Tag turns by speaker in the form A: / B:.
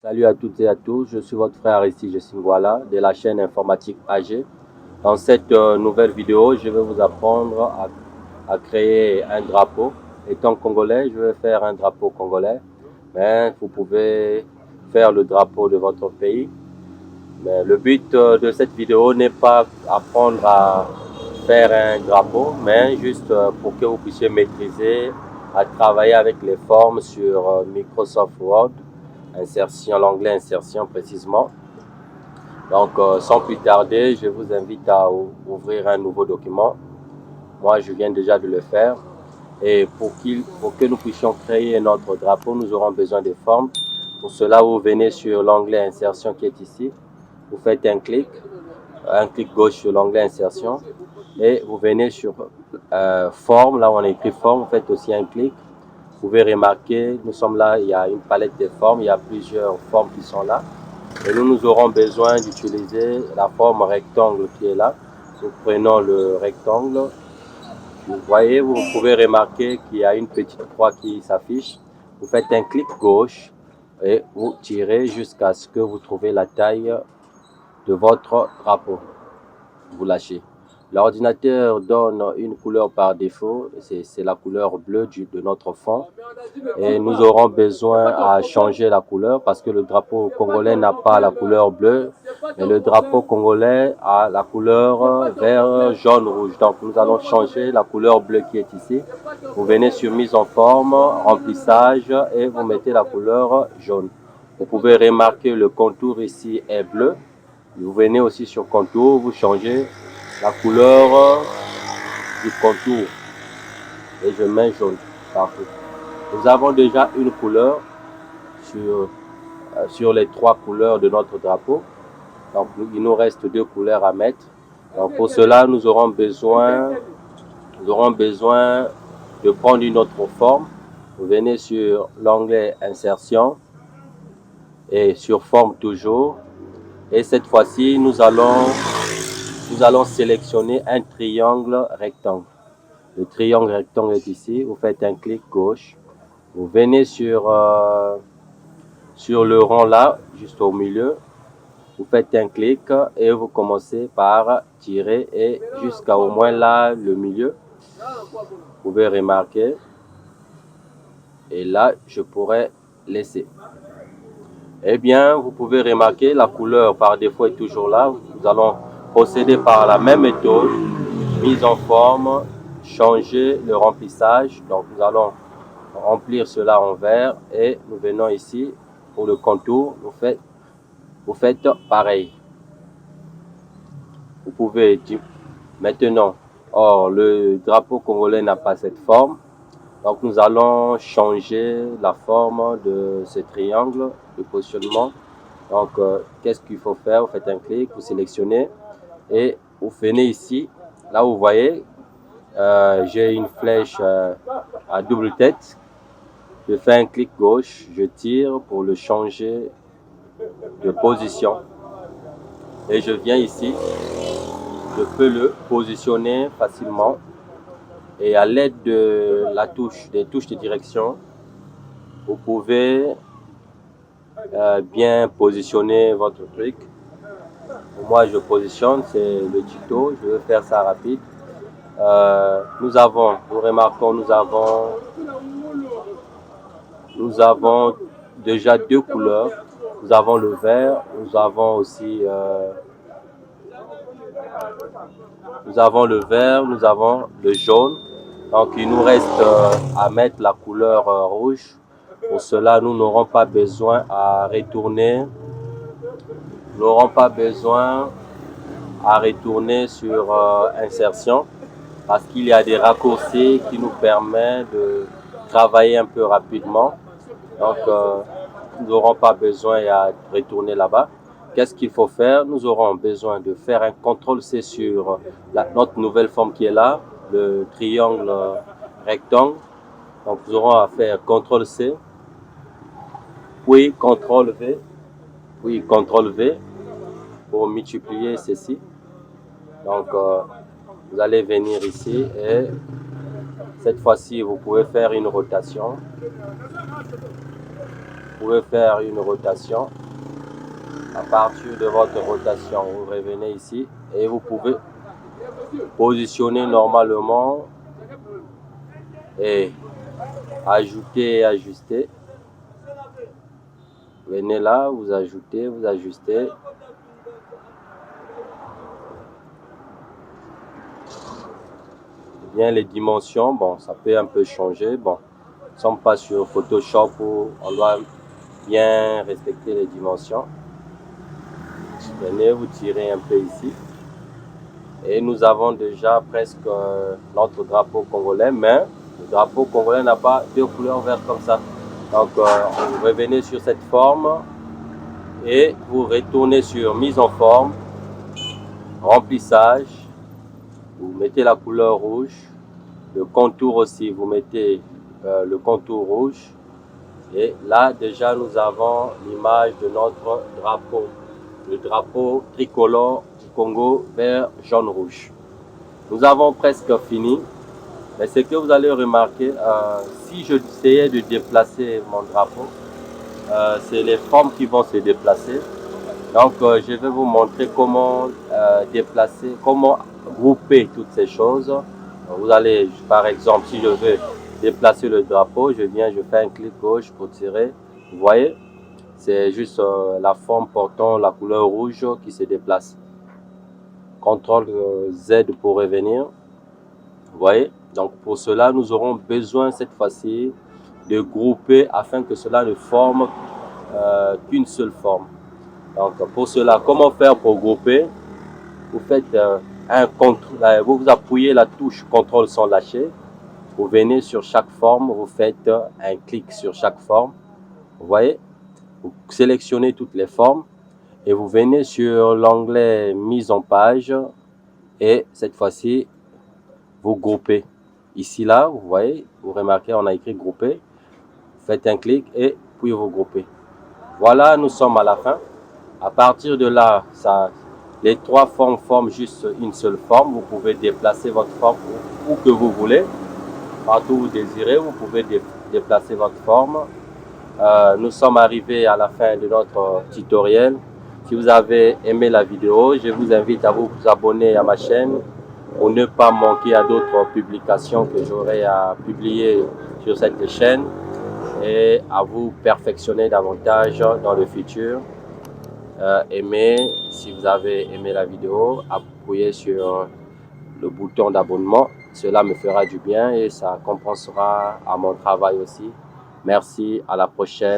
A: Salut à toutes et à tous, je suis votre frère Aristide Singwala de la chaîne informatique AG. Dans cette nouvelle vidéo, je vais vous apprendre à créer un drapeau. Étant congolais, je vais faire un drapeau congolais, mais vous pouvez faire le drapeau de votre pays. Mais le but de cette vidéo n'est pas apprendre à faire un drapeau, mais juste pour que vous puissiez maîtriser à travailler avec les formes sur Microsoft Word, insertion, l'onglet insertion précisément. Donc, sans plus tarder, je vous invite à ouvrir un nouveau document. Moi, je viens déjà de le faire. Et pour que nous puissions créer notre drapeau, nous aurons besoin de formes. Pour cela, vous venez sur l'onglet insertion qui est ici. Vous faites un clic gauche sur l'onglet insertion et vous venez sur forme, là où on a écrit forme, vous faites aussi un clic. Vous pouvez remarquer, nous sommes là, il y a une palette de formes, il y a plusieurs formes qui sont là. Et nous aurons besoin d'utiliser la forme rectangle qui est là. Nous prenons le rectangle. Vous voyez, vous pouvez remarquer qu'il y a une petite croix qui s'affiche. Vous faites un clic gauche et vous tirez jusqu'à ce que vous trouvez la taille de votre drapeau. Vous lâchez. L'ordinateur donne une couleur par défaut, c'est la couleur bleue de notre fond. Et nous aurons besoin à changer la couleur parce que le drapeau congolais n'a pas la couleur bleue, mais le drapeau congolais a la couleur vert, jaune, rouge. Donc nous allons changer la couleur bleue qui est ici. Vous venez sur mise en forme, remplissage et vous mettez la couleur jaune. Vous pouvez remarquer le contour ici est bleu. Vous venez aussi sur contour, vous changez la couleur du contour et je mets jaune partout. Nous avons déjà une couleur sur les trois couleurs de notre drapeau. Donc il nous reste deux couleurs à mettre. Donc pour cela, nous aurons besoin de prendre une autre forme. Vous venez sur l'onglet insertion et sur forme toujours. Et cette fois-ci, nous allons sélectionner un triangle rectangle. Le triangle rectangle est ici. Vous faites un clic gauche. Vous venez sur le rond là, juste au milieu. Vous faites un clic et vous commencez par tirer et jusqu'à au moins là, le milieu. Vous pouvez remarquer. Et là, je pourrais laisser. Eh bien, vous pouvez remarquer, la couleur par défaut est toujours là. Nous allons procéder par la même méthode, mise en forme, changer le remplissage. Donc, nous allons remplir cela en vert et nous venons ici pour le contour. Vous faites pareil. Vous pouvez maintenant, or le drapeau congolais n'a pas cette forme. Donc, nous allons changer la forme de ce triangle de positionnement. Donc, qu'est-ce qu'il faut faire? Vous faites un clic, vous sélectionnez et vous venez ici. Là, vous voyez, j'ai une flèche à double tête. Je fais un clic gauche, je tire pour le changer de position. Et je viens ici, je peux le positionner facilement. Et à l'aide de des touches de direction, vous pouvez bien positionner votre truc. Moi, je positionne, c'est le tuto, je vais faire ça rapide. Nous remarquons, nous avons déjà deux couleurs. Nous avons le vert, nous avons aussi le jaune. Donc il nous reste à mettre la couleur rouge. Pour cela, nous n'aurons pas besoin à retourner. Nous n'aurons pas besoin à retourner sur insertion parce qu'il y a des raccourcis qui nous permettent de travailler un peu rapidement. Donc, nous n'aurons pas besoin à retourner là-bas. Qu'est-ce qu'il faut faire? Nous aurons besoin de faire un CTRL-C sur notre nouvelle forme qui est là, le triangle rectangle. Donc, nous aurons à faire CTRL-C, puis CTRL-V, puis CTRL-V pour multiplier ceci. Donc, vous allez venir ici et cette fois-ci, vous pouvez faire une rotation. pouvez faire une rotation. À partir de votre rotation, vous revenez ici et vous pouvez positionner normalement et ajouter et ajuster. Venez là, vous ajoutez, vous ajustez. Bien, les dimensions, bon, ça peut un peu changer. Bon, nous ne sommes pas sur Photoshop où on doit bien respecter les dimensions. Venez, vous tirez un peu ici. Et nous avons déjà presque notre drapeau congolais, mais le drapeau congolais n'a pas deux couleurs vertes comme ça. Donc, vous revenez sur cette forme et vous retournez sur mise en forme, remplissage. Vous mettez la couleur rouge, le contour aussi, vous mettez le contour rouge. Et là, déjà, nous avons l'image de notre drapeau, le drapeau tricolore du Congo, vert, jaune, rouge. Nous avons presque fini, mais ce que vous allez remarquer, si je essayais de déplacer mon drapeau, c'est les formes qui vont se déplacer. Donc, je vais vous montrer comment déplacer, comment grouper toutes ces choses. Vous allez, par exemple, si je veux déplacer le drapeau, je viens, je fais un clic gauche pour tirer. Vous voyez, c'est juste la forme portant la couleur rouge qui se déplace. CTRL Z pour revenir. Vous voyez, donc pour cela, nous aurons besoin cette fois-ci de grouper afin que cela ne forme qu'une seule forme. Donc pour cela, comment faire pour grouper? Vous faites un contrôle, vous appuyez la touche CTRL sans lâcher. Vous venez sur chaque forme, vous faites un clic sur chaque forme. Vous voyez, vous sélectionnez toutes les formes et vous venez sur l'onglet mise en page et cette fois-ci, vous groupez. Ici, là, vous voyez, vous remarquez, on a écrit grouper. Faites un clic et puis vous groupez. Voilà, nous sommes à la fin. À partir de là, les trois formes forment juste une seule forme. Vous pouvez déplacer votre forme où que vous voulez. Partout où vous désirez, vous pouvez déplacer votre forme. Nous sommes arrivés à la fin de notre tutoriel. Si vous avez aimé la vidéo, je vous invite à vous abonner à ma chaîne pour ne pas manquer à d'autres publications que j'aurai à publier sur cette chaîne et à vous perfectionner davantage dans le futur. Aimez, si vous avez aimé la vidéo, appuyez sur le bouton d'abonnement. Cela me fera du bien et ça compensera à mon travail aussi. Merci, à la prochaine.